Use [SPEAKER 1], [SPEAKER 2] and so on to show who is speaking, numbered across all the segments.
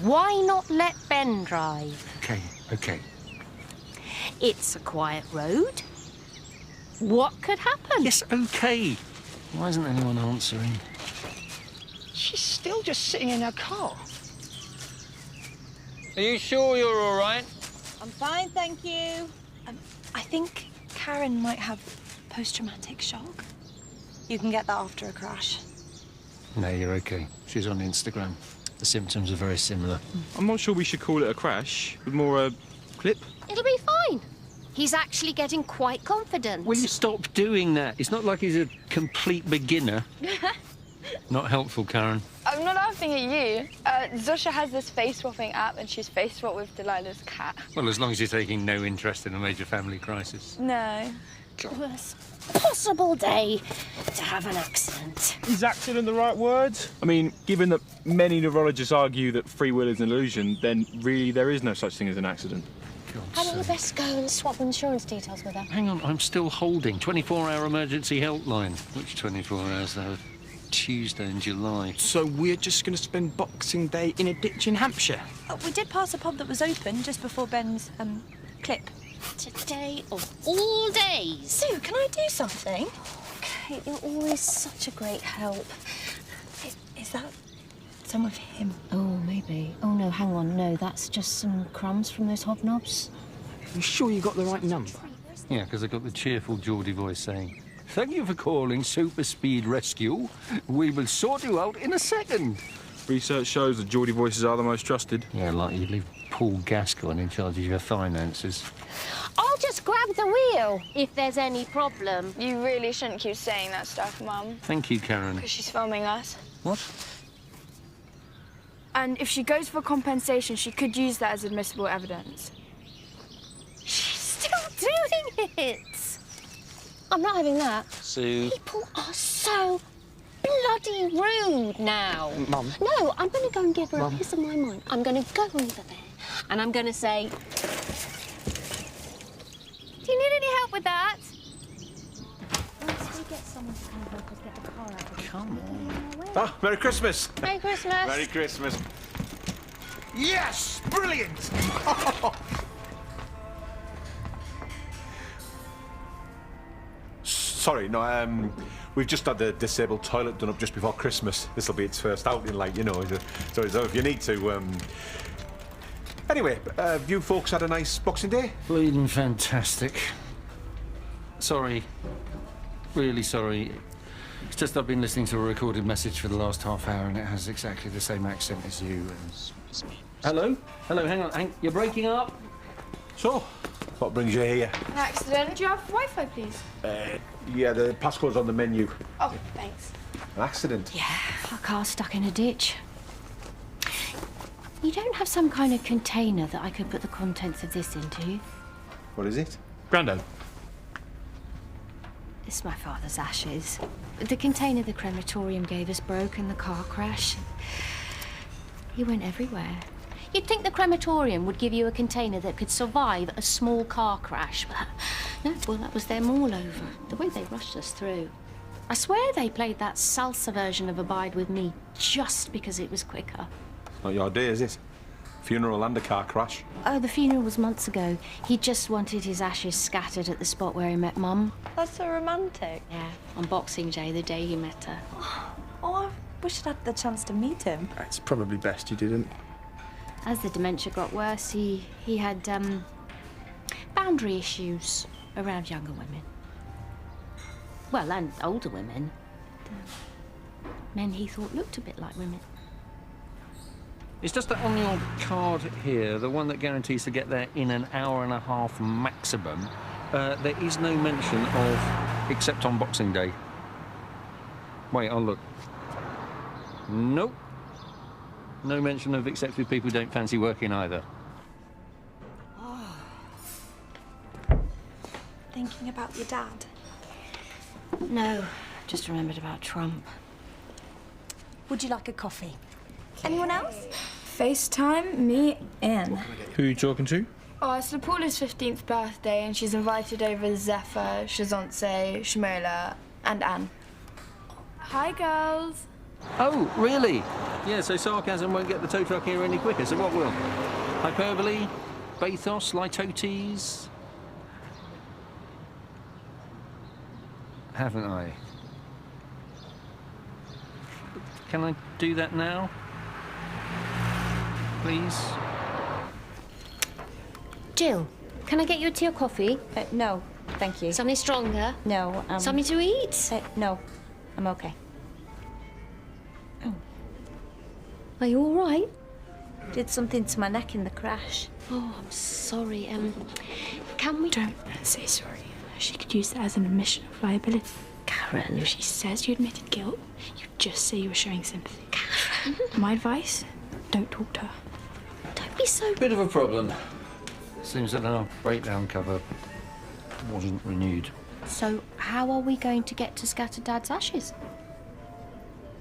[SPEAKER 1] Why not let Ben drive?
[SPEAKER 2] OK.
[SPEAKER 1] It's a quiet road. What could happen?
[SPEAKER 2] Yes, OK. Why isn't anyone answering?
[SPEAKER 3] She's still just sitting in her car.
[SPEAKER 4] Are you sure you're all right?
[SPEAKER 5] I'm fine, thank you.
[SPEAKER 6] I think Karen might have post-traumatic shock. You can get that after a crash.
[SPEAKER 2] No, you're OK. She's on Instagram. The symptoms are very similar.
[SPEAKER 7] I'm not sure we should call it a crash, but more a clip.
[SPEAKER 1] It'll be fine. He's actually getting quite confident.
[SPEAKER 2] Will you stop doing that? It's not like he's a complete beginner. Not helpful, Karen.
[SPEAKER 8] I'm not laughing at you. Zusha has this face-swapping app and she's face-swapped with Delilah's cat.
[SPEAKER 2] Well, as long as you're taking no interest in a major family crisis.
[SPEAKER 8] No.
[SPEAKER 1] Worst possible day to have an accident.
[SPEAKER 7] Is accident the right word? I mean, given that many neurologists argue that free will is an illusion, then really there is no such thing as an accident.
[SPEAKER 1] Hadn't you best go and swap insurance details with her?
[SPEAKER 2] Hang on, I'm still holding. 24-hour emergency helpline. Which 24 hours, though? Tuesday in July.
[SPEAKER 3] So we're just going to spend Boxing Day in a ditch in Hampshire?
[SPEAKER 6] We did pass a pub that was open just before Ben's, clip.
[SPEAKER 1] Today of all days.
[SPEAKER 6] Sue, can I do something? Kate, you're always such a great help. Is that some of him?
[SPEAKER 1] Oh, maybe. Oh, no, hang on. No, that's just some crumbs from those hobnobs.
[SPEAKER 3] You sure you got the right number?
[SPEAKER 2] Yeah, because I got the cheerful Geordie voice saying, "Thank you for calling Super Speed Rescue. We will sort you out in a second."
[SPEAKER 7] Research shows that Geordie voices are the most trusted.
[SPEAKER 2] Yeah, like you'd leave Paul Gascoigne in charge of your finances.
[SPEAKER 1] I'll just grab the wheel if there's any problem.
[SPEAKER 8] You really shouldn't keep saying that stuff, Mum.
[SPEAKER 2] Thank you, Karen.
[SPEAKER 8] Because she's filming us.
[SPEAKER 2] What?
[SPEAKER 9] And if she goes for compensation, she could use that as admissible evidence.
[SPEAKER 1] She's still doing it. I'm not having that.
[SPEAKER 2] Sue.
[SPEAKER 1] People are so bloody rude now.
[SPEAKER 3] Mum.
[SPEAKER 1] No, I'm going to go and give her
[SPEAKER 3] Mum.
[SPEAKER 1] a piece of my mind. I'm going to go over there and I'm going to say,
[SPEAKER 9] Do you need any help with that?
[SPEAKER 1] once we get someone to come help us get the car out of the
[SPEAKER 2] Come on.
[SPEAKER 10] Ah, Merry Christmas.
[SPEAKER 1] Merry Christmas.
[SPEAKER 10] Merry Christmas. Yes! Brilliant! Sorry, no, we've just had the disabled toilet done up just before Christmas. This'll be its first outing, like, you know. So if you need to, Anyway, have you folks had a nice Boxing Day?
[SPEAKER 2] Bleeding fantastic. Sorry. Really sorry. It's just I've been listening to a recorded message for the last half hour and it has exactly the same accent as you. Hello? Hello, hang on. You're breaking up?
[SPEAKER 10] So, what brings you here?
[SPEAKER 9] An accident. Do you have Wi-Fi, please?
[SPEAKER 10] Yeah, the passcode's on the menu.
[SPEAKER 9] Oh, thanks.
[SPEAKER 10] An accident?
[SPEAKER 1] Yeah, our car's stuck in a ditch. You don't have some kind of container that I could put the contents of this into?
[SPEAKER 10] What is it?
[SPEAKER 7] Grandad.
[SPEAKER 1] It's my father's ashes. The container the crematorium gave us broke in the car crash. He went everywhere. You'd think the crematorium would give you a container that could survive a small car crash, but no, well, that was them all over. The way they rushed us through. I swear they played that salsa version of Abide With Me just because it was quicker.
[SPEAKER 10] Not your day, is it? Funeral and a car crash.
[SPEAKER 1] Oh, the funeral was months ago. He just wanted his ashes scattered at the spot where he met Mum.
[SPEAKER 6] That's so romantic.
[SPEAKER 1] Yeah, on Boxing Day, the day he met her.
[SPEAKER 6] Oh, I wish I'd had the chance to meet him.
[SPEAKER 3] It's probably best you didn't.
[SPEAKER 1] As the dementia got worse, he had, boundary issues around younger women. Well, and older women. Men he thought looked a bit like women.
[SPEAKER 2] It's just that on your card here, the one that guarantees to get there in an hour and a half maximum, there is no mention of except on Boxing Day. Wait, I'll look. Nope. No mention of except with people who don't fancy working either.
[SPEAKER 6] Oh. Thinking about your dad?
[SPEAKER 1] No, just remembered about Trump.
[SPEAKER 6] Would you like a coffee? Anyone else?
[SPEAKER 9] FaceTime, me, Anne.
[SPEAKER 7] Who are you talking to?
[SPEAKER 9] Oh, it's Paula's 15th birthday and she's invited over Zephyr, Shazonce, Shmola and Anne. Hi, girls.
[SPEAKER 2] Oh, really? Yeah, so sarcasm won't get the tow truck here any quicker, so what will? Hyperbole? Bathos? Litotes? Haven't I? Can I do that now? Please?
[SPEAKER 1] Jill, can I get you a tea or coffee?
[SPEAKER 6] No, thank you.
[SPEAKER 1] Something stronger?
[SPEAKER 6] No,
[SPEAKER 1] Something to eat?
[SPEAKER 6] No, I'm okay.
[SPEAKER 1] Are you all right?
[SPEAKER 6] Did something to my neck in the crash.
[SPEAKER 1] Oh, I'm sorry. Can we...
[SPEAKER 9] Don't say sorry. She could use that as an admission of liability.
[SPEAKER 1] Karen.
[SPEAKER 9] If she says you admitted guilt, you just say you were showing sympathy. Karen. My advice, don't talk to her.
[SPEAKER 1] Don't be so...
[SPEAKER 2] Bit of a problem. Seems that our breakdown cover wasn't renewed.
[SPEAKER 1] So how are we going to get to scatter Dad's ashes?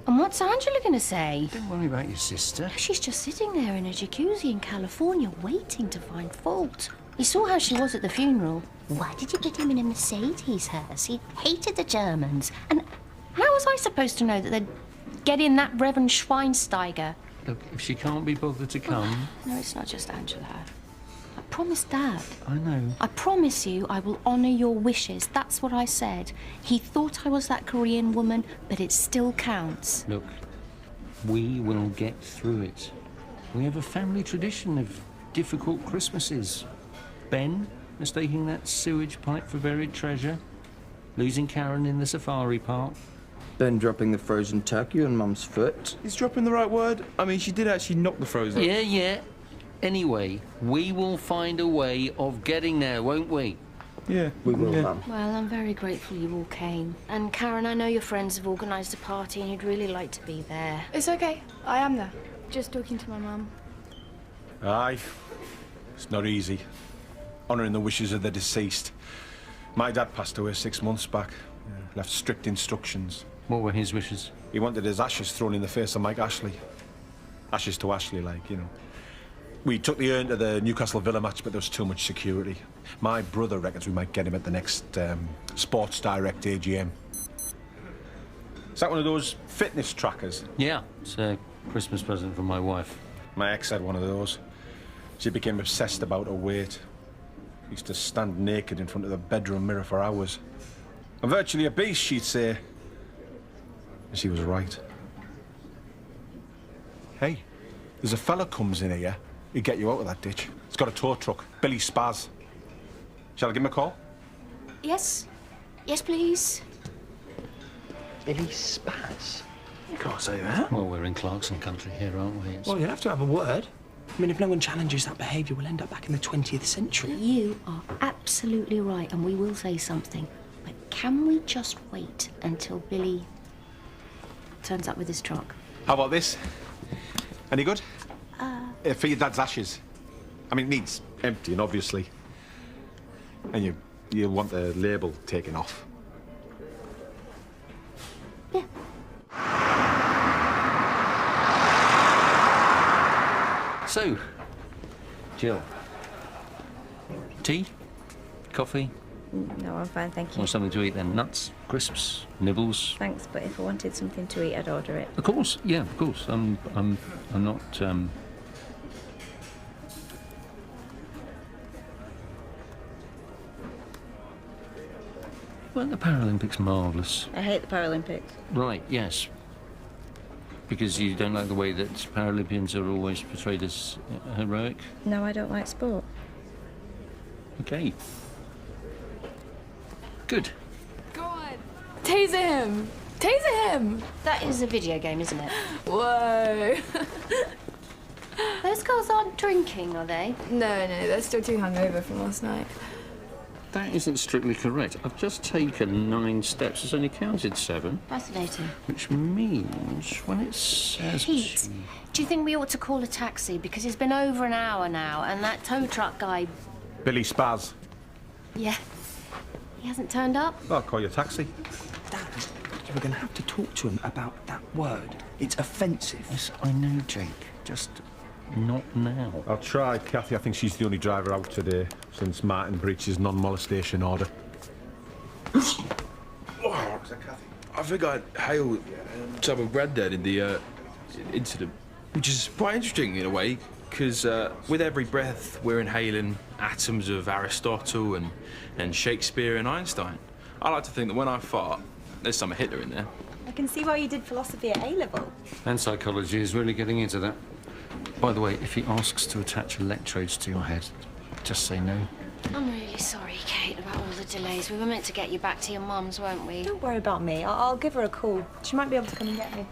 [SPEAKER 1] And what's Angela going to say?
[SPEAKER 2] Don't worry about your sister.
[SPEAKER 1] She's just sitting there in a jacuzzi in California waiting to find fault. You saw how she was at the funeral. Why did you put him in a Mercedes hearse? He hated the Germans. And how was I supposed to know that they'd get in that Reverend Schweinsteiger?
[SPEAKER 2] Look, if she can't be bothered to come...
[SPEAKER 1] No, it's not just Angela. I promised Dad.
[SPEAKER 2] I know.
[SPEAKER 1] I promise you I will honour your wishes. That's what I said. He thought I was that Korean woman, but it still counts.
[SPEAKER 2] Look, we will get through it. We have a family tradition of difficult Christmases. Ben mistaking that sewage pipe for buried treasure. Losing Karen in the safari park.
[SPEAKER 3] Ben dropping the frozen turkey on Mum's foot.
[SPEAKER 7] Is dropping the right word? I mean, she did actually knock the frozen.
[SPEAKER 2] Yeah. Anyway, we will find a way of getting there, won't we?
[SPEAKER 7] Yeah.
[SPEAKER 3] We will, Mum.
[SPEAKER 1] Well, I'm very grateful you all came. And Karen, I know your friends have organised a party and you'd really like to be there.
[SPEAKER 9] It's okay. I am there. Just talking to my mum.
[SPEAKER 10] Aye. It's not easy. Honouring the wishes of the deceased. My dad passed away 6 months back. Left strict instructions.
[SPEAKER 2] What were his wishes?
[SPEAKER 10] He wanted his ashes thrown in the face of Mike Ashley. Ashes to Ashley, like, you know. We took the urn to the Newcastle Villa match, but there was too much security. My brother reckons we might get him at the next Sports Direct AGM. Is that one of those fitness trackers?
[SPEAKER 2] Yeah, it's a Christmas present from my wife.
[SPEAKER 10] My ex had one of those. She became obsessed about her weight. Used to stand naked in front of the bedroom mirror for hours. I'm virtually a beast, she'd say. And she was right. Hey, there's a fella comes in here. He'd get you out of that ditch. He's got a tow truck. Billy Spaz. Shall I give him a call?
[SPEAKER 1] Yes? Yes, please.
[SPEAKER 3] Billy Spaz? You can't say that.
[SPEAKER 2] Well, we're in Clarkson country here, aren't we?
[SPEAKER 3] Well, you'll have to have a word. I mean, if no one challenges that behaviour, we'll end up back in the 20th century.
[SPEAKER 1] You are absolutely right, and we will say something. But can we just wait until Billy turns up with his truck?
[SPEAKER 10] How about this? Any good? For your dad's ashes. I mean, it needs emptying, obviously. And you want the label taken off.
[SPEAKER 1] Yeah.
[SPEAKER 2] So, Jill, tea, coffee,
[SPEAKER 6] No, I'm fine, thank you.
[SPEAKER 2] or something to eat then? Nuts, crisps, nibbles?
[SPEAKER 6] Thanks, but if I wanted something to eat, I'd order it.
[SPEAKER 2] Of course, yeah, of course. I'm not. Weren't the Paralympics marvellous?
[SPEAKER 6] I hate the Paralympics.
[SPEAKER 2] Right, yes. Because you don't like the way that Paralympians are always portrayed as heroic?
[SPEAKER 6] No, I don't like sport.
[SPEAKER 2] Okay. Good.
[SPEAKER 9] Go on. Taser him. Taser him.
[SPEAKER 1] That is a video game, isn't it?
[SPEAKER 9] Whoa.
[SPEAKER 1] Those girls aren't drinking, are they?
[SPEAKER 9] No, they're still too hungover from last night.
[SPEAKER 2] That isn't strictly correct. I've just taken 9 steps. It's only counted 7.
[SPEAKER 1] Fascinating.
[SPEAKER 2] Which means when it says...
[SPEAKER 1] Pete, do you think we ought to call a taxi? Because it's been over an hour now, and that tow truck guy...
[SPEAKER 10] Billy Spaz.
[SPEAKER 1] Yeah. He hasn't turned up?
[SPEAKER 10] I'll call you a taxi.
[SPEAKER 3] Dad, we're going to have to talk to him about that word. It's offensive.
[SPEAKER 2] Yes, I know, Jake. Just not now.
[SPEAKER 10] I'll try, Kathy. I think she's the only driver out today since Martin breached his non-molestation order.
[SPEAKER 4] I think I hailed some of Granddad in the
[SPEAKER 7] incident, which is quite interesting in a way, because with every breath we're inhaling atoms of Aristotle and Shakespeare and Einstein. I like to think that when I fart, there's some Hitler in there.
[SPEAKER 6] I can see why you did philosophy at A-level.
[SPEAKER 2] And psychology is really getting into that. By the way, if he asks to attach electrodes to your head, just say no.
[SPEAKER 1] I'm really sorry, Kate, about all the delays. We were meant to get you back to your mum's, weren't we?
[SPEAKER 6] Don't worry about me. I'll give her a call. She might be able to come and get me.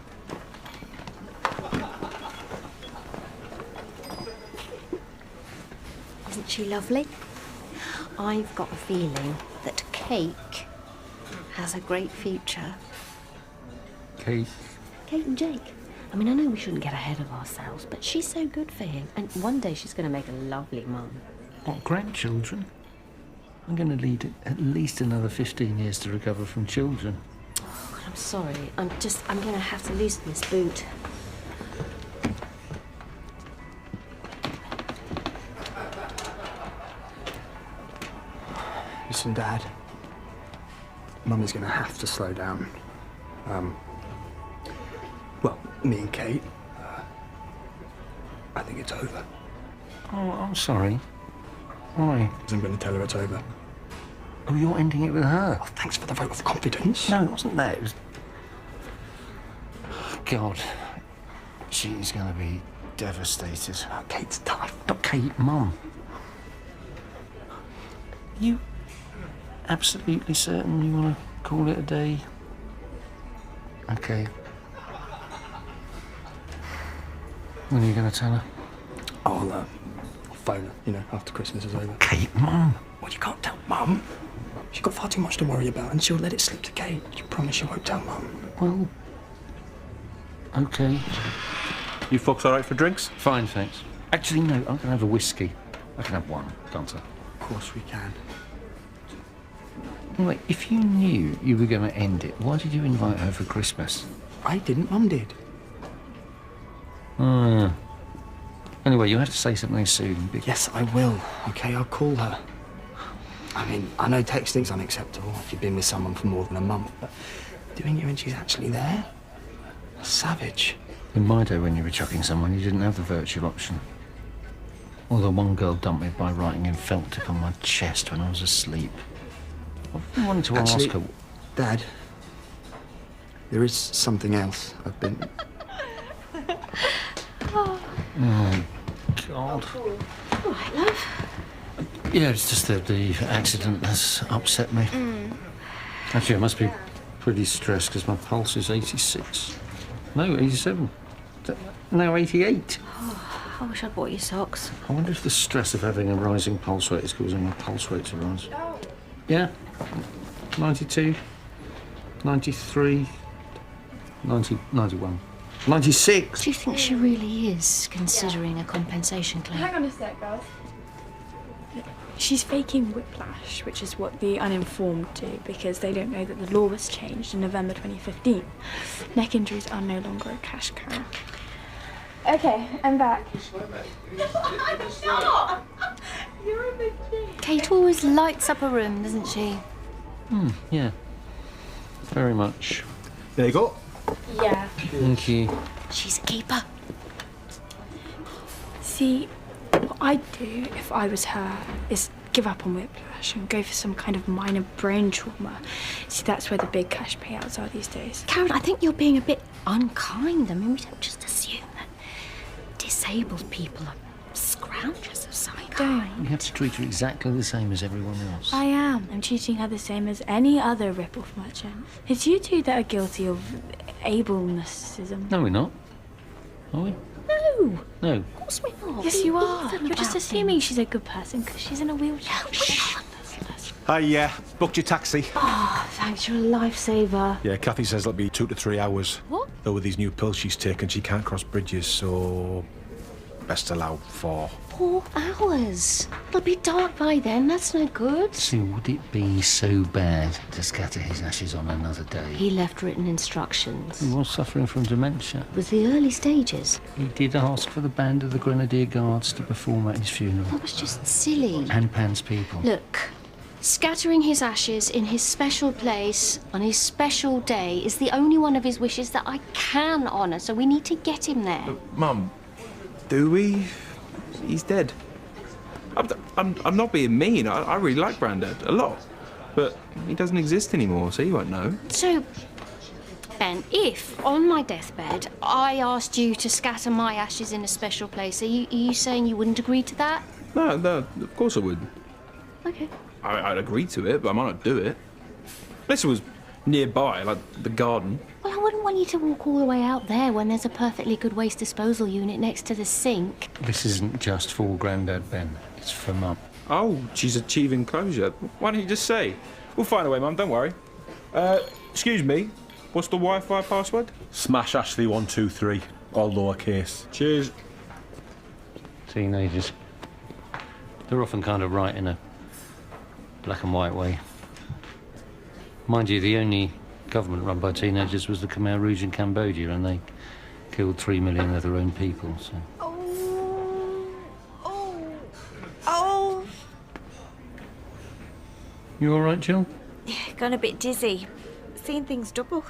[SPEAKER 1] Isn't she lovely? I've got a feeling that cake has a great future.
[SPEAKER 2] Kate?
[SPEAKER 1] Kate and Jake. I mean, I know we shouldn't get ahead of ourselves, but she's so good for him. And one day she's going to make a lovely mum.
[SPEAKER 2] What, grandchildren? I'm going to need at least another 15 years to recover from children.
[SPEAKER 1] Oh, God, I'm sorry. I'm going to have to loosen this boot.
[SPEAKER 3] Listen, Dad. Mum is going to have to slow down. Well, me and Kate, I think it's over.
[SPEAKER 2] Oh, I'm sorry. Why?
[SPEAKER 3] Because I'm going to tell her it's over.
[SPEAKER 2] Oh, you're ending it with her?
[SPEAKER 3] Oh, thanks for the vote of confidence.
[SPEAKER 2] No, it wasn't that. It was... God. She's going to be devastated.
[SPEAKER 3] Oh, Kate's tough.
[SPEAKER 2] Not Kate, Mum. You absolutely certain you want to call it a day? Okay. When are you going to tell her?
[SPEAKER 3] I'll phone her, after Christmas is over.
[SPEAKER 2] Kate, Mum.
[SPEAKER 3] Well, you can't tell Mum. She's got far too much to worry about, and she'll let it slip to Kate. You promise you won't tell Mum?
[SPEAKER 2] Well, okay.
[SPEAKER 10] You folks all right for drinks?
[SPEAKER 2] Fine, thanks. Actually, no, I'm going to have a whiskey. I can have one, can't I?
[SPEAKER 3] Of course we can.
[SPEAKER 2] Anyway, if you knew you were going to end it, why did you invite her for Christmas?
[SPEAKER 3] I didn't, Mum did.
[SPEAKER 2] Anyway, you have to say something soon.
[SPEAKER 3] Yes, I will. Okay, I'll call her. I mean, I know texting's unacceptable if you've been with someone for more than a month, but doing it when she's actually there? Savage.
[SPEAKER 2] In my day, when you were chucking someone, you didn't have the virtual option. Although one girl dumped me by writing in felt tip on my chest when I was asleep. I wanted to ask her...
[SPEAKER 3] Dad, there is something else I've been...
[SPEAKER 2] Oh, God.
[SPEAKER 1] All right, love.
[SPEAKER 2] Yeah, it's just that the accident has upset me. Actually, I must be pretty stressed because my pulse is 86. No, 87. Now 88.
[SPEAKER 1] Oh, I wish I'd bought you socks.
[SPEAKER 2] I wonder if the stress of having a rising pulse rate is causing my pulse rate to rise. Yeah. 92. 93. 90, 91. 96.
[SPEAKER 1] Do you think she really is considering a compensation claim?
[SPEAKER 8] Hang on a sec, girls.
[SPEAKER 9] She's faking whiplash, which is what the uninformed do, because they don't know that the law was changed in November 2015. Neck injuries are no longer a cash cow.
[SPEAKER 8] Okay, I'm back.
[SPEAKER 1] Kate always lights up a room, doesn't she?
[SPEAKER 2] Yeah. Very much.
[SPEAKER 10] There you go.
[SPEAKER 8] Yeah.
[SPEAKER 2] Thank you.
[SPEAKER 1] She's a keeper.
[SPEAKER 9] See, what I'd do if I was her is give up on whiplash and go for some kind of minor brain trauma. See, that's where the big cash payouts are these days.
[SPEAKER 1] Karen, I think you're being a bit unkind. I mean, we don't just assume that disabled people are scroungers of some kind.
[SPEAKER 2] You have to treat her exactly the same as everyone else.
[SPEAKER 9] I am. I'm treating her the same as any other rip-off merchant. It's you two that are guilty of ablenessism.
[SPEAKER 2] No, we're not. Are we?
[SPEAKER 1] No,
[SPEAKER 2] No.
[SPEAKER 1] of course we're not.
[SPEAKER 9] Yes, you
[SPEAKER 1] We're
[SPEAKER 9] are.
[SPEAKER 1] even
[SPEAKER 9] You're just
[SPEAKER 1] about
[SPEAKER 9] assuming
[SPEAKER 1] things.
[SPEAKER 9] she's a good person because she's in a wheelchair.
[SPEAKER 10] Hi, booked your taxi.
[SPEAKER 1] Oh, thanks, you're a lifesaver.
[SPEAKER 10] Yeah, Kathy says it'll be 2 to 3 hours.
[SPEAKER 1] What?
[SPEAKER 10] Though with these new pills she's taken, she can't cross bridges, so best allow 4.
[SPEAKER 1] 4 hours. It'll be dark by then. That's no good.
[SPEAKER 2] So would it be so bad to scatter his ashes on another day?
[SPEAKER 1] He left written instructions.
[SPEAKER 2] He was suffering from dementia.
[SPEAKER 1] It was the early stages.
[SPEAKER 2] He did ask for the band of the Grenadier Guards to perform at his funeral.
[SPEAKER 1] That was just silly.
[SPEAKER 2] And Pan's people.
[SPEAKER 1] Look, Scattering his ashes in his special place on his special day is the only one of his wishes that I can honour, so we need to get him there.
[SPEAKER 7] Mum, do we? He's dead. I'm not being mean. I really like Grandad a lot. But he doesn't exist anymore, so you won't know.
[SPEAKER 1] So, Ben, if on my deathbed I asked you to scatter my ashes in a special place, are you saying you wouldn't agree to that?
[SPEAKER 7] No, of course I would.
[SPEAKER 1] Okay.
[SPEAKER 7] I'd agree to it, but I might not do it. Unless it was nearby, like the garden.
[SPEAKER 1] Well, I wouldn't want you to walk all the way out there when there's a perfectly good waste disposal unit next to the sink.
[SPEAKER 2] This isn't just for Grandad, Ben. It's for Mum.
[SPEAKER 7] Oh, she's achieving closure. Why don't you just say? We'll find a way, Mum, don't worry. Excuse me, what's the Wi-Fi password?
[SPEAKER 10] Smash Ashley 123, all lowercase.
[SPEAKER 7] Cheers.
[SPEAKER 2] Teenagers. They're often kind of right in a black and white way. Mind you, the only government run by teenagers was the Khmer Rouge in Cambodia, and they killed 3 million of their own people, so...
[SPEAKER 6] Oh.
[SPEAKER 2] You all right, Jill?
[SPEAKER 6] Yeah, gone a bit dizzy. Seeing things double.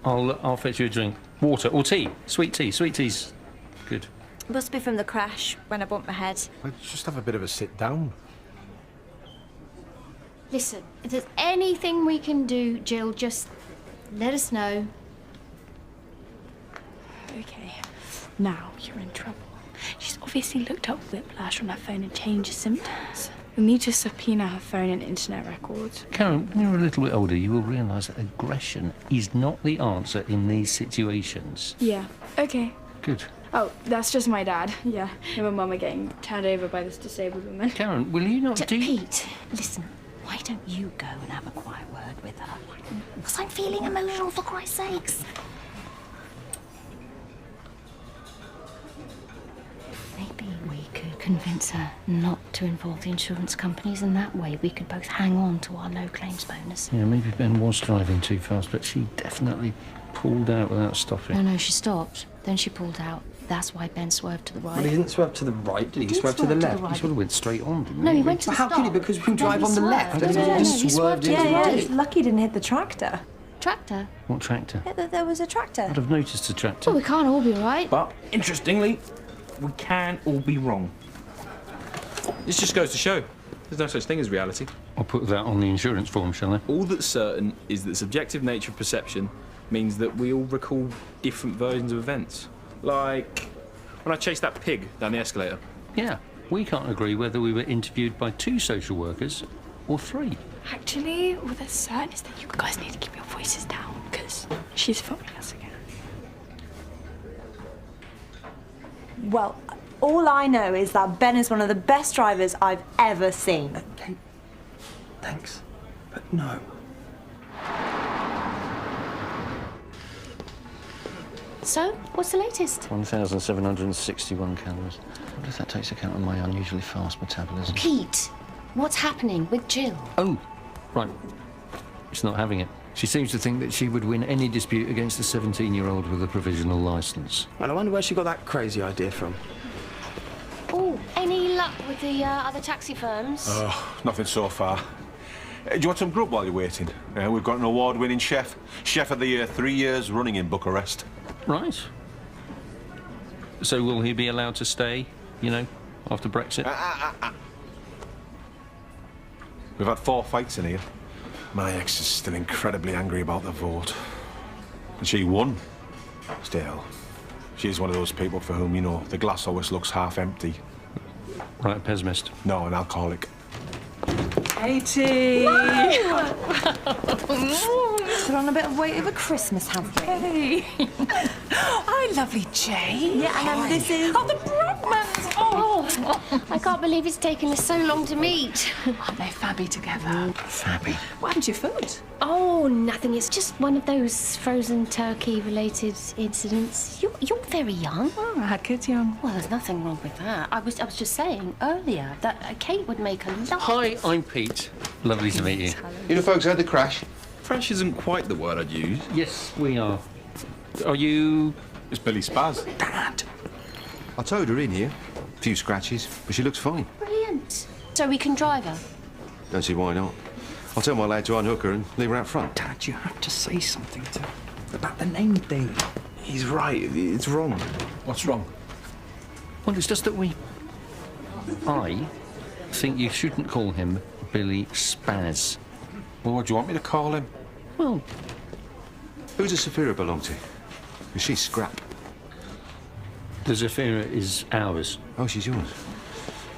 [SPEAKER 2] I'll fetch you a drink. Water or tea. Sweet tea. Sweet tea's good.
[SPEAKER 6] Must be from the crash when I bumped my head.
[SPEAKER 10] Let's just have a bit of a sit down.
[SPEAKER 1] Listen, if there's anything we can do, Jill, just let us know.
[SPEAKER 9] Okay, now you're in trouble. She's obviously looked up whiplash on her phone and changed the symptoms. We'll need to subpoena her phone and internet records.
[SPEAKER 2] Karen, when you're a little bit older, you will realise that aggression is not the answer in these situations.
[SPEAKER 9] Yeah, okay.
[SPEAKER 2] Good.
[SPEAKER 9] Oh, that's just my dad. Yeah, him and Mum are getting turned over by this disabled woman.
[SPEAKER 2] Karen, will you not do...
[SPEAKER 1] Pete, listen, why don't you go and have a quiet word with her? Because I'm feeling emotional, for Christ's sakes. Maybe we could convince her not to involve the insurance companies, and that way we could both hang on to our no claims bonus.
[SPEAKER 2] Yeah, maybe Ben was driving too fast, but she definitely pulled out without stopping.
[SPEAKER 1] No, she stopped. Then she pulled out. That's why Ben swerved to the right.
[SPEAKER 3] Well, he didn't swerve to the right, did he? He swerved to the left.
[SPEAKER 2] He sort of went straight on, didn't he?
[SPEAKER 1] No, he went to the
[SPEAKER 3] Well, how
[SPEAKER 1] stop.
[SPEAKER 3] could he? Because we drive
[SPEAKER 1] he
[SPEAKER 3] on the left.
[SPEAKER 1] swerved.
[SPEAKER 3] And
[SPEAKER 1] No,
[SPEAKER 3] he just
[SPEAKER 1] he
[SPEAKER 3] swerved
[SPEAKER 1] swerved
[SPEAKER 3] into
[SPEAKER 1] into
[SPEAKER 3] the
[SPEAKER 1] the
[SPEAKER 3] ditch.
[SPEAKER 6] Lucky he didn't hit the tractor.
[SPEAKER 1] Tractor?
[SPEAKER 2] What tractor?
[SPEAKER 6] Yeah, there was a tractor.
[SPEAKER 2] I'd have noticed the tractor.
[SPEAKER 1] Well, we can't all be right.
[SPEAKER 7] But, interestingly, we can all be wrong. This just goes to show there's no such thing as reality.
[SPEAKER 2] I'll put that on the insurance form, shall I?
[SPEAKER 7] All that's certain is that the subjective nature of perception means that we all recall different versions of events. Like when I chased that pig down the escalator.
[SPEAKER 2] Yeah. We can't agree whether we were interviewed by 2 social workers or 3.
[SPEAKER 9] Actually, all that's certain is that you guys need to keep your voices down, because she's filming us again.
[SPEAKER 6] Well, all I know is that Ben is one of the best drivers I've ever seen.
[SPEAKER 3] Kate, thanks, but no.
[SPEAKER 1] So, what's the latest?
[SPEAKER 2] 1,761 calories. I wonder if that takes account of my unusually fast metabolism.
[SPEAKER 1] Pete, what's happening with Jill?
[SPEAKER 2] Oh, right. She's not having it. She seems to think that she would win any dispute against a 17-year-old with a provisional licence.
[SPEAKER 3] And I wonder where she got that crazy idea from.
[SPEAKER 1] Oh, any luck with the other taxi firms?
[SPEAKER 10] Oh, nothing so far. Do you want some grub while you're waiting? We've got an award-winning chef. Chef of the Year, 3 years running in Bucharest.
[SPEAKER 2] Right. So will he be allowed to stay, you know, after Brexit?
[SPEAKER 10] We've had 4 fights in here. My ex is still incredibly angry about the vote. And she won. Still, she's one of those people for whom, you know, the glass always looks half empty.
[SPEAKER 2] Right, a pessimist.
[SPEAKER 10] No, an alcoholic.
[SPEAKER 5] Katie!
[SPEAKER 6] Put on a bit of weight over Christmas, have we?
[SPEAKER 5] Hey! Hi, lovely Jane.
[SPEAKER 6] Yeah, and this is...
[SPEAKER 5] Oh, the Brockmans! Oh!
[SPEAKER 1] I can't believe it's taken us so long to meet.
[SPEAKER 5] Aren't they fabby together?
[SPEAKER 2] Fabby.
[SPEAKER 5] What happened to your food?
[SPEAKER 1] Oh, nothing. It's just one of those frozen turkey-related incidents. You're very young.
[SPEAKER 5] Oh, I had kids young.
[SPEAKER 1] Well, there's nothing wrong with that. I was just saying earlier that Kate would make a lovely...
[SPEAKER 2] Hi, I'm Pete. Lovely to meet you.
[SPEAKER 4] You know, folks, had the crash.
[SPEAKER 7] Fresh isn't quite the word I'd use.
[SPEAKER 2] Yes, we are. Are you...
[SPEAKER 10] It's Billy Spaz.
[SPEAKER 5] Dad.
[SPEAKER 4] I towed her in here. few scratches, but she looks fine.
[SPEAKER 1] Brilliant. So we can drive her?
[SPEAKER 4] Don't see why not. I'll tell my lad to unhook her and leave her out front.
[SPEAKER 3] Dad, you have to say something to her about the name thing.
[SPEAKER 7] He's right. It's wrong.
[SPEAKER 2] What's wrong? Well, it's just that I think you shouldn't call him Billy Spaz.
[SPEAKER 10] Well, what do you want me to call him?
[SPEAKER 2] Well,
[SPEAKER 4] Who does Saphira belong to? 'Cause she's scrap.
[SPEAKER 2] the Zafira is ours.
[SPEAKER 4] Oh, she's yours.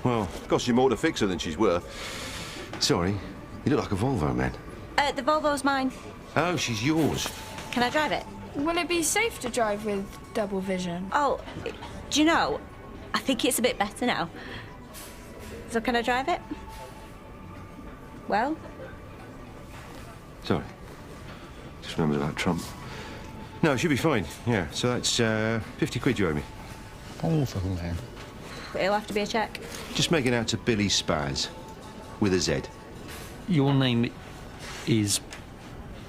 [SPEAKER 4] Well, costs you more to fix her than she's worth. Sorry, you look like a Volvo man.
[SPEAKER 6] The Volvo's mine.
[SPEAKER 4] Oh, she's yours.
[SPEAKER 6] Can I drive it?
[SPEAKER 9] Will it be safe to drive with double vision?
[SPEAKER 6] Oh, do you know? I think it's a bit better now. So can I drive it? Well?
[SPEAKER 4] Sorry. Just remembered about Trump. No, it should be fine. Yeah, so that's 50 quid you owe me.
[SPEAKER 2] Awful, man.
[SPEAKER 6] It'll have to be a cheque.
[SPEAKER 4] Just make it out to Billy Spaz, with a Z.
[SPEAKER 2] Your name is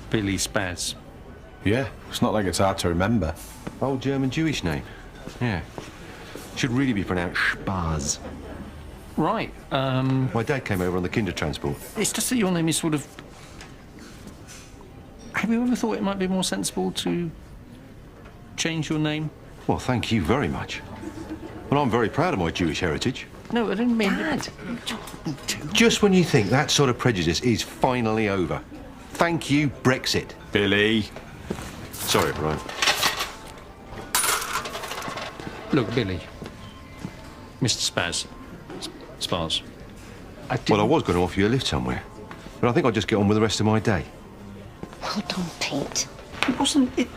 [SPEAKER 2] Billy Spaz.
[SPEAKER 10] Yeah, it's not like it's hard to remember.
[SPEAKER 4] Old German Jewish name. Yeah. Should really be pronounced Spaz.
[SPEAKER 2] Right.
[SPEAKER 4] My dad came over on the Kindertransport.
[SPEAKER 2] It's just that your name is sort of... Have you ever thought it might be more sensible to change your name?
[SPEAKER 4] Well, thank you very much. Well, I'm very proud of my Jewish heritage.
[SPEAKER 2] No, I didn't mean...
[SPEAKER 3] Dad!
[SPEAKER 4] Just when you think that sort of prejudice is finally over. Thank you, Brexit.
[SPEAKER 10] Billy.
[SPEAKER 4] Sorry, Brian.
[SPEAKER 2] Look, Billy. Mr. Spaz. Spaz.
[SPEAKER 4] Well, I was going to offer you a lift somewhere, but I think I'll just get on with the rest of my day.
[SPEAKER 1] Well done, Pete.
[SPEAKER 3] It wasn't it.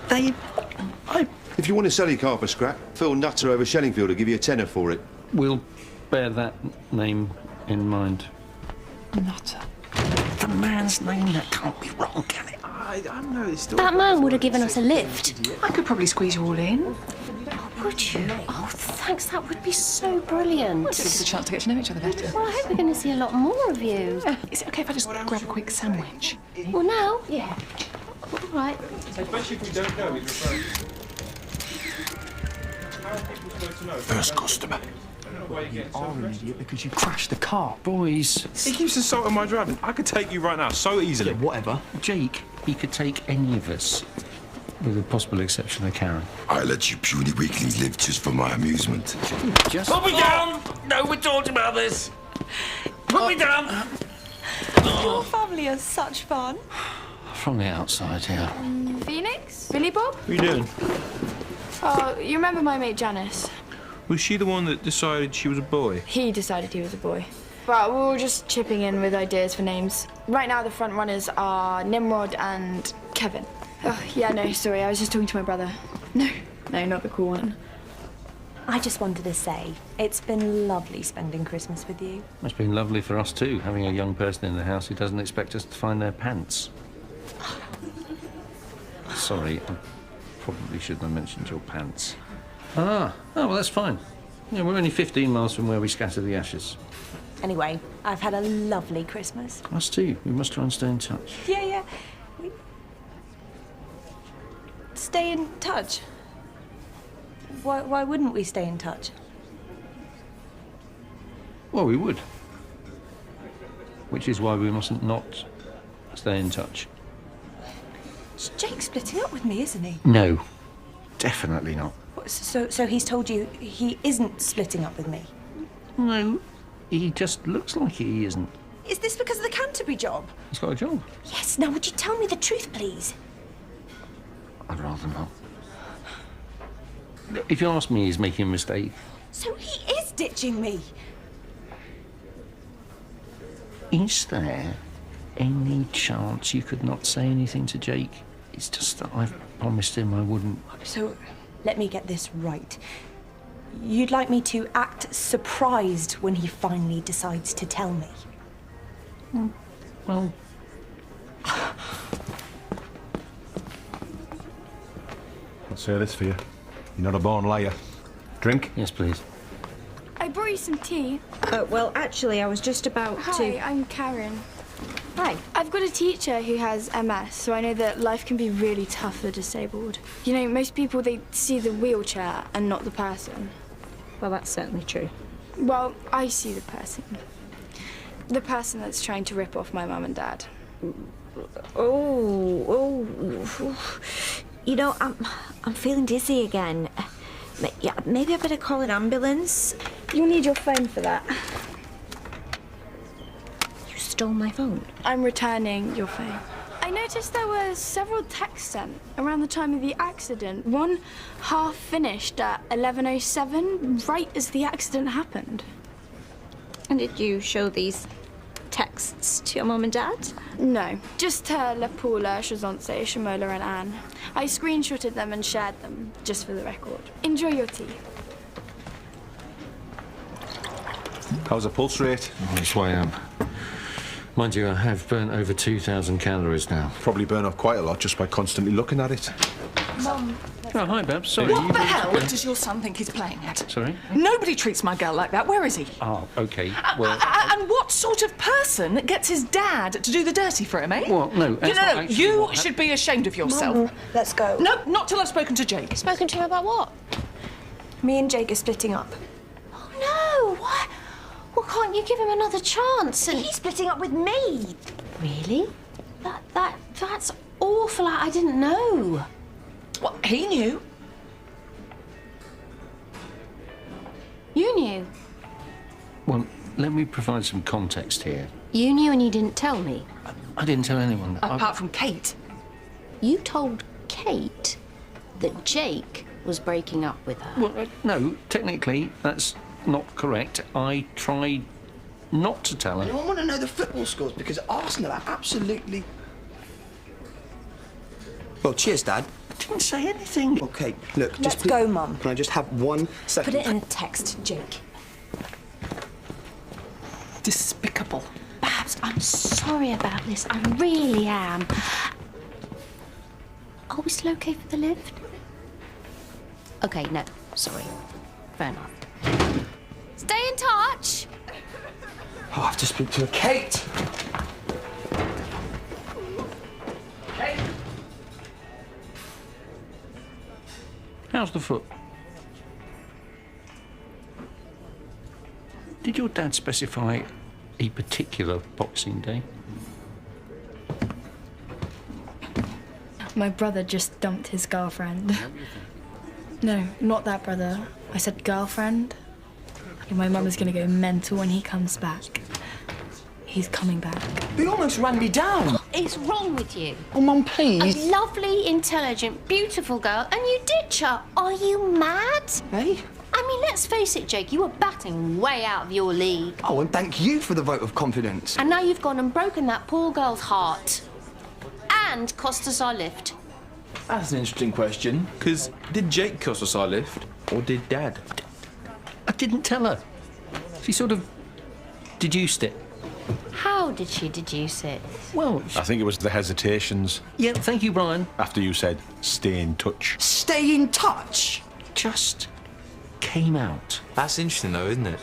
[SPEAKER 4] If you want to sell your car for scrap, Phil Nutter over Shellingfield will give you a tenner for it.
[SPEAKER 2] We'll bear that name in mind.
[SPEAKER 3] Nutter. The man's name, that can't be wrong, can it?
[SPEAKER 7] I know, it's still...
[SPEAKER 1] That man would have given us a lift.
[SPEAKER 5] I could probably squeeze you all in.
[SPEAKER 1] Would you? Oh, thanks. That would be so brilliant.
[SPEAKER 5] Give us a chance to get to know each other better.
[SPEAKER 1] Well, I hope we're going to see a lot more of you.
[SPEAKER 5] Is it okay if I just grab a quick sandwich?
[SPEAKER 1] Well, now? Yeah. All right.
[SPEAKER 10] Especially if we don't know he's referring. How are people supposed to know?
[SPEAKER 3] First customer. You are an idiot because you crashed the car.
[SPEAKER 2] Boys.
[SPEAKER 7] He keeps insulting my driving. I could take you right now, so easily.
[SPEAKER 3] Yeah, whatever.
[SPEAKER 2] Jake, he could take any of us. With the possible exception of Karen.
[SPEAKER 11] I let you puny weaklings live just for my amusement.
[SPEAKER 2] Just...
[SPEAKER 12] Put me down! No, we're talking about this. Put me down!
[SPEAKER 6] Your family are such fun.
[SPEAKER 2] From the outside, yeah.
[SPEAKER 9] Phoenix? Billy Bob?
[SPEAKER 7] What are you doing?
[SPEAKER 9] Oh, you remember my mate Janice?
[SPEAKER 7] Was she the one that decided she was a boy?
[SPEAKER 9] He decided he was a boy. But we're all just chipping in with ideas for names. Right now the front runners are Nimrod and Kevin. Oh, yeah, no, sorry, I was just talking to my brother. No, not the cool one.
[SPEAKER 6] I just wanted to say, it's been lovely spending Christmas with you.
[SPEAKER 2] It's been lovely for us too, having a young person in the house who doesn't expect us to find their pants. Sorry, I probably shouldn't have mentioned your pants. Oh, well, that's fine. Yeah, we're only 15 miles from where we scatter the ashes.
[SPEAKER 6] Anyway, I've had a lovely Christmas.
[SPEAKER 2] Us too. We must try and stay in touch.
[SPEAKER 6] Yeah. Stay in touch? Why wouldn't we stay in touch?
[SPEAKER 2] Well, we would. Which is why we mustn't not stay in touch.
[SPEAKER 6] Jake's splitting up with me, isn't he?
[SPEAKER 2] No, definitely not.
[SPEAKER 6] So he's told you he isn't splitting up with me?
[SPEAKER 2] No, he just looks like he isn't.
[SPEAKER 6] Is this because of the Canterbury job?
[SPEAKER 2] He's got a job.
[SPEAKER 6] Yes, now would you tell me the truth, please?
[SPEAKER 2] I'd rather not. If you ask me, he's making a mistake.
[SPEAKER 6] So he is ditching me?
[SPEAKER 2] Is there any chance you could not say anything to Jake? It's just that I've promised him I wouldn't.
[SPEAKER 6] So, let me get this right. You'd like me to act surprised when he finally decides to tell me?
[SPEAKER 2] Well...
[SPEAKER 10] I'll say this for you. You're not a born liar. Drink?
[SPEAKER 2] Yes, please.
[SPEAKER 9] I brought you some tea.
[SPEAKER 6] Well, actually, I was just about
[SPEAKER 9] Hi, I'm Karen.
[SPEAKER 6] Hi.
[SPEAKER 9] I've got a teacher who has MS, so I know that life can be really tough for disabled. You know, most people, they see the wheelchair and not the person.
[SPEAKER 6] Well, that's certainly true.
[SPEAKER 9] Well, I see the person. The person that's trying to rip off my mum and dad.
[SPEAKER 13] Oh. You know, I'm feeling dizzy again. Yeah, maybe I better call an ambulance.
[SPEAKER 9] You'll need your phone for that.
[SPEAKER 13] You stole my phone.
[SPEAKER 9] I'm returning your phone. I noticed there were several texts sent around the time of the accident. One half finished at 11:07, right as the accident happened.
[SPEAKER 13] And did you show these texts to your mum and dad?
[SPEAKER 9] No, just to La Paula, Shazonce, Shamola and Anne. I screenshotted them and shared them, just for the record. Enjoy your tea.
[SPEAKER 10] How's the pulse rate?
[SPEAKER 2] Oh, it's way up. Mind you, I have burnt over 2,000 calories now.
[SPEAKER 10] Probably burn off quite a lot just by constantly looking at it.
[SPEAKER 5] Mum.
[SPEAKER 2] Oh, hi, Babs. Sorry.
[SPEAKER 5] What the hell does your son think he's playing at?
[SPEAKER 2] Sorry?
[SPEAKER 5] Nobody treats my girl like that. Where is he?
[SPEAKER 2] Oh, OK. Well...
[SPEAKER 5] And what sort of person gets his dad to do the dirty for him, eh?
[SPEAKER 2] Well, no.
[SPEAKER 5] No. You should be ashamed of yourself.
[SPEAKER 13] Mum, let's go.
[SPEAKER 5] No, not till I've spoken to Jake.
[SPEAKER 1] Spoken to him about what?
[SPEAKER 13] Me and Jake are splitting up.
[SPEAKER 1] Oh, no. What? Well, can't you give him another chance? And...
[SPEAKER 13] He's splitting up with me.
[SPEAKER 1] Really? That's awful. I didn't know.
[SPEAKER 5] Well, he knew.
[SPEAKER 1] You knew?
[SPEAKER 2] Well, let me provide some context here.
[SPEAKER 1] You knew and you didn't tell me?
[SPEAKER 2] I didn't tell anyone.
[SPEAKER 5] Apart from Kate.
[SPEAKER 1] You told Kate that Jake was breaking up with her?
[SPEAKER 2] Well, no, technically, that's not correct. I tried not to tell her.
[SPEAKER 3] I want to know the football scores because Arsenal are absolutely... Well, cheers, Dad.
[SPEAKER 2] I didn't say anything.
[SPEAKER 3] OK, look, just...
[SPEAKER 13] Let's go, Mum.
[SPEAKER 3] Can I just have 1 second?
[SPEAKER 13] Put it in a text, Jake.
[SPEAKER 5] Despicable.
[SPEAKER 1] Babs, I'm sorry about this. I really am. Are we still OK for the lift? OK, no, sorry. Fair enough. Stay in touch.
[SPEAKER 3] Oh, I have to speak to her. Kate!
[SPEAKER 2] Kate! How's the foot? Did your dad specify a particular Boxing Day?
[SPEAKER 9] My brother just dumped his girlfriend. No, not that brother. I said girlfriend. And my mum is gonna go mental when he comes back. He's coming back.
[SPEAKER 3] He almost ran me down.
[SPEAKER 1] What is wrong with you?
[SPEAKER 3] Oh, Mum, please.
[SPEAKER 1] A lovely, intelligent, beautiful girl, and you ditch her. Are you mad?
[SPEAKER 3] Hey?
[SPEAKER 1] I mean, let's face it, Jake, you were batting way out of your league.
[SPEAKER 3] Oh, and thank you for the vote of confidence.
[SPEAKER 1] And now you've gone and broken that poor girl's heart. And cost us our lift.
[SPEAKER 7] That's an interesting question, because did Jake cost us our lift, or did Dad?
[SPEAKER 2] I didn't tell her. She sort of deduced it.
[SPEAKER 1] How did she deduce it?
[SPEAKER 2] Well,
[SPEAKER 10] I think it was the hesitations.
[SPEAKER 2] Yeah, thank you, Brian.
[SPEAKER 10] After you said, stay in touch.
[SPEAKER 3] Stay in touch?
[SPEAKER 2] Just came out.
[SPEAKER 7] That's interesting, though, isn't it?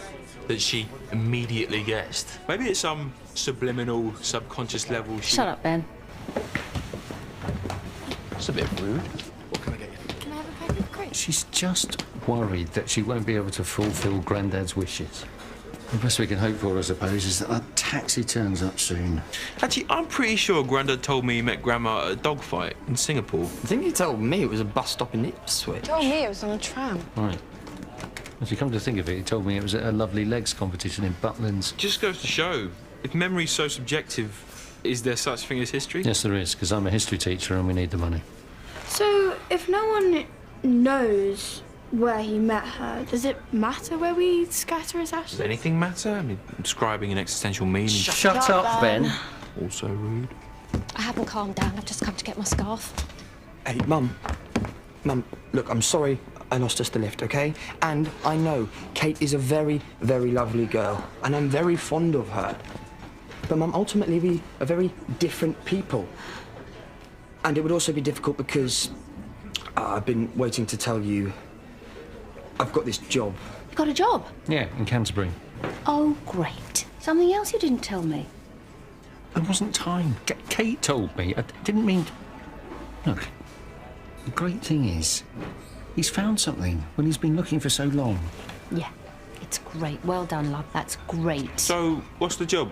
[SPEAKER 7] That she immediately guessed. Maybe it's some subliminal, subconscious level.
[SPEAKER 1] Shut up, Ben.
[SPEAKER 7] That's a bit rude. What can I get you?
[SPEAKER 9] Can I have a pack of grapes?
[SPEAKER 2] She's just worried that she won't be able to fulfil Grandad's wishes. The best we can hope for, I suppose, is that that taxi turns up soon.
[SPEAKER 7] Actually, I'm pretty sure Grandad told me he met Grandma at a dogfight in Singapore.
[SPEAKER 3] I think he told me it was a bus stop in Ipswich.
[SPEAKER 8] Told me it was on a tram.
[SPEAKER 2] Right. If you come to think of it, he told me it was at a lovely legs competition in Butlins.
[SPEAKER 7] Just goes to show, if memory's so subjective, is there such thing as history?
[SPEAKER 2] Yes, there is, because I'm a history teacher and we need the money.
[SPEAKER 9] So, if no one knows where he met her, does it matter where we scatter his ashes?
[SPEAKER 7] Does anything matter? I mean, describing an existential meaning.
[SPEAKER 2] Shut up, Ben.
[SPEAKER 7] Also rude.
[SPEAKER 1] I haven't calmed down. I've just come to get my scarf.
[SPEAKER 3] Hey, Mum. Mum, look, I'm sorry I lost us the lift, OK? And I know Kate is a very, very lovely girl, and I'm very fond of her. But, Mum, ultimately, we are very different people. And it would also be difficult because I've been waiting to tell you I've got this job.
[SPEAKER 1] You got a job?
[SPEAKER 2] Yeah, in Canterbury.
[SPEAKER 1] Oh, great. Something else you didn't tell me.
[SPEAKER 2] There wasn't time. Kate told me. I didn't mean... Look, the great thing is, he's found something when he's been looking for so long.
[SPEAKER 1] Yeah, it's That's great. Well done, love. That's great.
[SPEAKER 7] So, what's the job?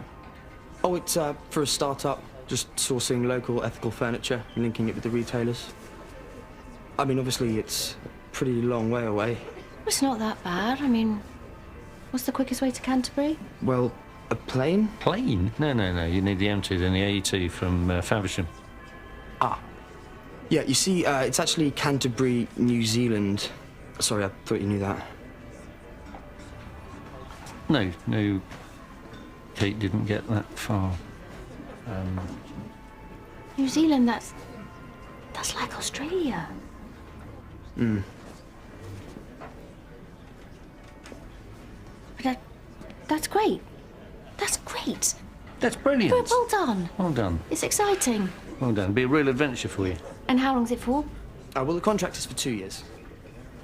[SPEAKER 3] Oh, it's for a start-up, just sourcing local ethical furniture and linking it with the retailers. I mean, obviously, it's a pretty long way away.
[SPEAKER 1] It's not that bad. I mean, what's the quickest way to Canterbury?
[SPEAKER 3] Well, a plane?
[SPEAKER 2] Plane? No. You need the M2, then the A2 from Faversham.
[SPEAKER 3] Ah. Yeah, you see, it's actually Canterbury, New Zealand. Sorry, I thought you knew that.
[SPEAKER 2] No. Kate didn't get that far.
[SPEAKER 1] New Zealand, that's like Australia. But that's great. That's great.
[SPEAKER 2] That's brilliant.
[SPEAKER 1] Well done.
[SPEAKER 2] Well done.
[SPEAKER 1] It's exciting.
[SPEAKER 2] Well done. Be a real adventure for you.
[SPEAKER 1] And how long's it for?
[SPEAKER 3] Well, the contract is for 2 years.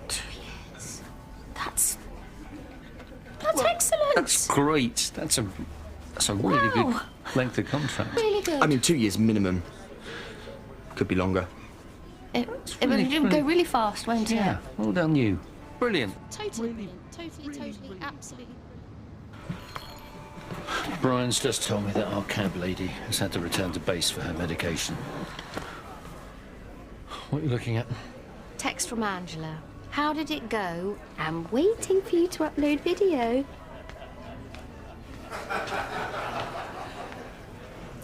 [SPEAKER 1] 2 years. That's excellent.
[SPEAKER 2] That's great. That's a really good length of contract.
[SPEAKER 1] Really good.
[SPEAKER 3] I mean, 2 years minimum. Could be longer.
[SPEAKER 1] It would go really fast, won't it?
[SPEAKER 2] Yeah. Well done, you. Brilliant.
[SPEAKER 1] Totally brilliant. Totally, absolutely.
[SPEAKER 2] Brian's just told me that our cab lady has had to return to base for her medication. What are you looking at?
[SPEAKER 1] Text from Angela. How did it go? I'm waiting for you to upload video.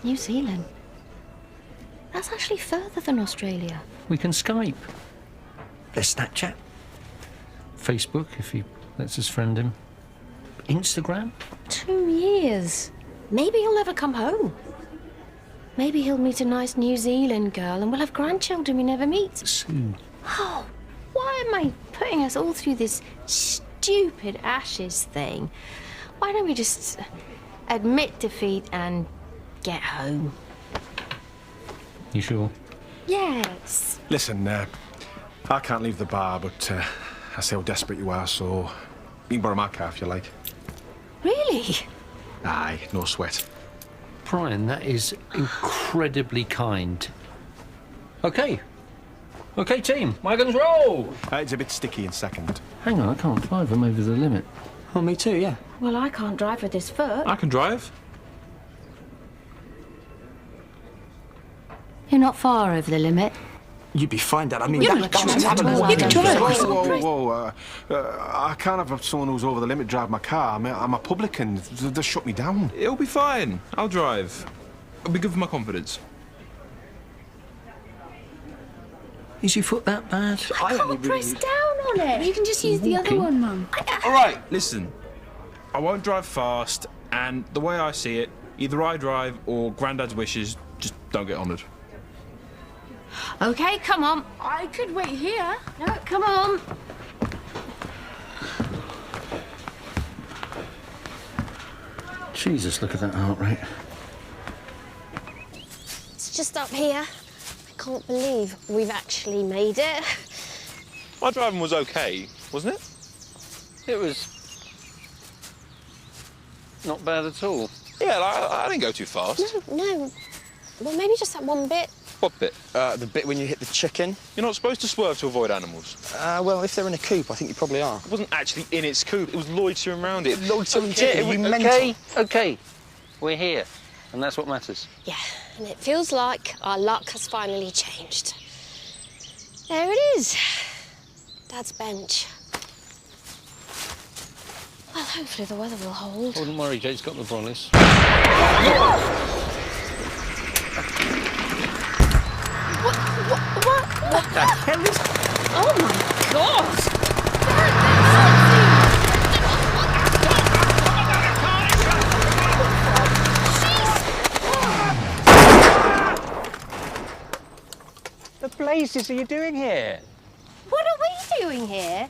[SPEAKER 1] New Zealand. That's actually further than Australia.
[SPEAKER 2] We can Skype. There's Snapchat. Facebook, if he lets us friend him. Instagram.
[SPEAKER 1] 2 years. Maybe he'll never come home. Maybe he'll meet a nice New Zealand girl and we'll have grandchildren we never meet.
[SPEAKER 2] Soon.
[SPEAKER 1] Oh, why am I putting us all through this stupid Ashes thing? Why don't we just admit defeat and get home?
[SPEAKER 2] You sure?
[SPEAKER 1] Yes.
[SPEAKER 10] Listen, I can't leave the bar, but I see how desperate you are, so you can borrow my car if you like.
[SPEAKER 1] Really?
[SPEAKER 10] Aye, no sweat.
[SPEAKER 2] Brian, that is incredibly kind. Okay, team, wagons roll!
[SPEAKER 10] It's a bit sticky in second.
[SPEAKER 2] Hang on, I can't drive them over the limit.
[SPEAKER 3] Oh, me too, yeah.
[SPEAKER 1] Well, I can't drive with this foot.
[SPEAKER 7] I can drive.
[SPEAKER 1] You're not far over the limit.
[SPEAKER 3] You'd be fine, Dad. I mean,
[SPEAKER 1] You
[SPEAKER 3] that's
[SPEAKER 1] can
[SPEAKER 3] drive.
[SPEAKER 10] Whoa. I can't have someone who's over the limit drive my car. I'm a publican. They shut me down.
[SPEAKER 7] It'll be fine. I'll drive. It'll be good for my confidence.
[SPEAKER 2] Is your foot that bad?
[SPEAKER 1] I can't press down on it.
[SPEAKER 9] You can just use the other one, Mum.
[SPEAKER 7] All right, listen. I won't drive fast, and the way I see it, either I drive or Grandad's wishes just don't get honoured.
[SPEAKER 1] Okay, come on.
[SPEAKER 9] I could wait here.
[SPEAKER 1] No, come on.
[SPEAKER 2] Jesus, look at that heart rate.
[SPEAKER 14] It's just up here. I can't believe we've actually made it.
[SPEAKER 7] My driving was okay, wasn't it?
[SPEAKER 2] It was not bad at all.
[SPEAKER 7] Yeah, I didn't go too fast.
[SPEAKER 14] No. Well, maybe just that one bit.
[SPEAKER 7] What bit?
[SPEAKER 3] The bit when you hit the chicken.
[SPEAKER 7] You're not supposed to swerve to avoid animals.
[SPEAKER 3] Well, if they're in a coop, I think you probably are.
[SPEAKER 7] It wasn't actually in its coop. It was loitering around it.
[SPEAKER 3] Loitering,
[SPEAKER 2] Okay. We're here, and that's what matters.
[SPEAKER 14] Yeah, and it feels like our luck has finally changed. There it is. Dad's bench. Well, hopefully the weather will hold.
[SPEAKER 2] Wouldn't worry, Jake's got the brollies.
[SPEAKER 14] What the hell is... Oh, my God!
[SPEAKER 2] The blazes are you doing here?
[SPEAKER 1] What are we doing here?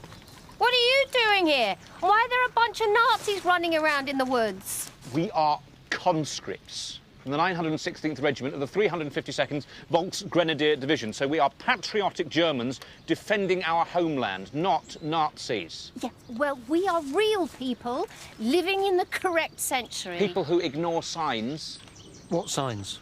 [SPEAKER 1] What are you doing here? Why are there a bunch of Nazis running around in the woods?
[SPEAKER 15] We are conscripts from the 916th Regiment of the 352nd Volksgrenadier Division. So we are patriotic Germans defending our homeland, not Nazis.
[SPEAKER 1] Yeah, well, we are real people living in the correct century.
[SPEAKER 15] People who ignore signs.
[SPEAKER 2] What signs?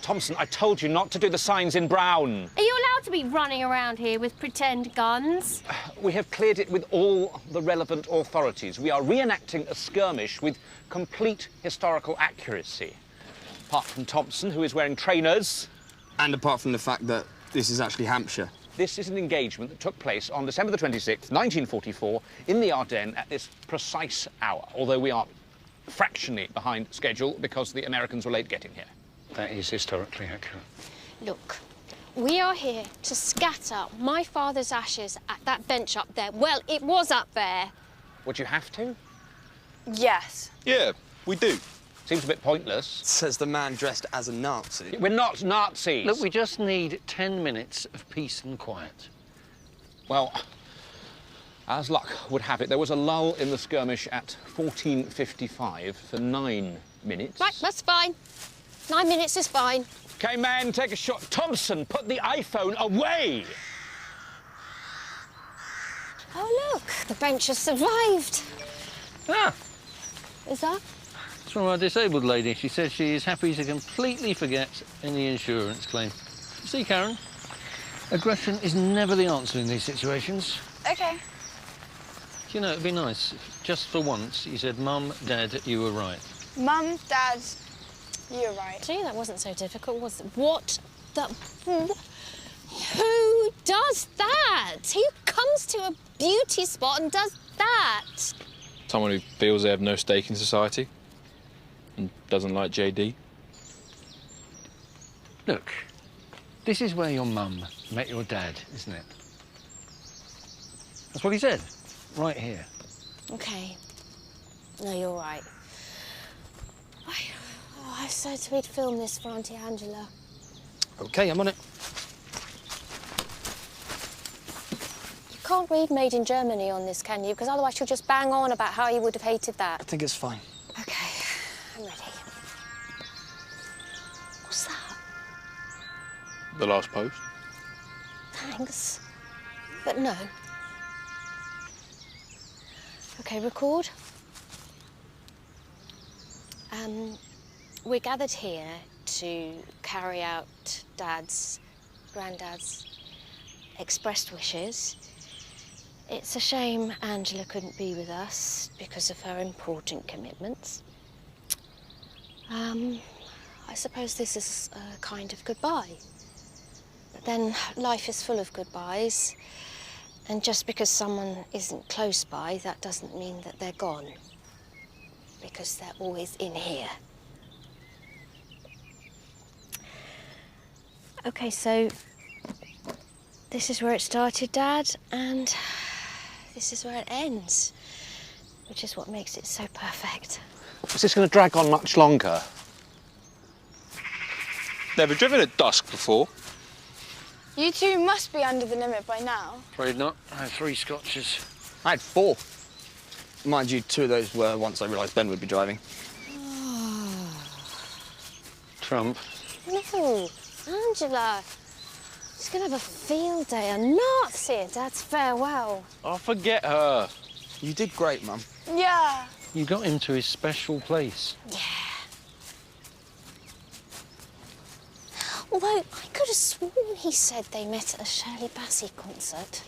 [SPEAKER 15] Thompson, I told you not to do the signs in brown.
[SPEAKER 1] Are you allowed to be running around here with pretend guns?
[SPEAKER 15] We have cleared it with all the relevant authorities. We are reenacting a skirmish with complete historical accuracy. Apart from Thompson, who is wearing trainers.
[SPEAKER 3] And apart from the fact that this is actually Hampshire.
[SPEAKER 15] This is an engagement that took place on December the 26th, 1944, in the Ardennes at this precise hour, although we are fractionally behind schedule because the Americans were late getting here.
[SPEAKER 2] That is historically accurate.
[SPEAKER 14] Look, we are here to scatter my father's ashes at that bench up there. Well, it was up there.
[SPEAKER 15] Would you have to?
[SPEAKER 6] Yes.
[SPEAKER 10] Yeah, we do.
[SPEAKER 15] Seems a bit pointless.
[SPEAKER 3] Says the man dressed as a Nazi.
[SPEAKER 15] We're not Nazis.
[SPEAKER 2] Look, we just need 10 minutes of peace and quiet.
[SPEAKER 15] Well, as luck would have it, there was a lull in the skirmish at 14:55 for 9 minutes.
[SPEAKER 14] Right, that's fine. 9 minutes is fine.
[SPEAKER 15] OK, man, take a shot. Thompson, put the iPhone away!
[SPEAKER 14] Oh, look, the bench has survived.
[SPEAKER 2] Ah,
[SPEAKER 14] Is that?
[SPEAKER 2] it's from our disabled lady. She says she is happy to completely forget any insurance claim. See, Karen, aggression is never the answer in these situations.
[SPEAKER 6] Okay.
[SPEAKER 2] You know, it'd be nice if, just for once, you said, Mum, Dad, you were right.
[SPEAKER 6] Mum, Dad, you're right.
[SPEAKER 14] Gee, that wasn't so difficult, was it? What the... Who does that? Who comes to a beauty spot and does that?
[SPEAKER 7] Someone who feels they have no stake in society and doesn't like JD.
[SPEAKER 2] Look, this is where your mum met your dad, isn't it? That's what he said, right here.
[SPEAKER 14] OK. No, you're right. I said we'd film this for Auntie Angela.
[SPEAKER 3] OK, I'm on it.
[SPEAKER 14] You can't read Made in Germany on this, can you? Because otherwise she'll just bang on about how you would have hated that.
[SPEAKER 3] I think it's fine.
[SPEAKER 14] OK, I'm ready. What's that?
[SPEAKER 7] The last post.
[SPEAKER 14] Thanks. But no. OK, record. We're gathered here to carry out Grandad's expressed wishes. It's a shame Angela couldn't be with us because of her important commitments. I suppose this is a kind of goodbye. But then life is full of goodbyes, and just because someone isn't close by, that doesn't mean that they're gone. Because they're always in here. OK, so this is where it started, Dad, and this is where it ends, which is what makes it so perfect.
[SPEAKER 15] Is this going to drag on much longer?
[SPEAKER 7] Never driven at dusk before.
[SPEAKER 6] You two must be under the limit by now.
[SPEAKER 2] Afraid not. I had 3 scotches.
[SPEAKER 3] I had 4. Mind you, 2 of those were once I realised Ben would be driving.
[SPEAKER 2] Trump.
[SPEAKER 14] No, Angela. She's going to have a field day and not see her Dad's farewell.
[SPEAKER 7] Oh, forget her.
[SPEAKER 3] You did great, Mum.
[SPEAKER 6] Yeah.
[SPEAKER 2] You got him to his special place.
[SPEAKER 14] Yeah. Although I could have sworn he said they met at a Shirley Bassey concert.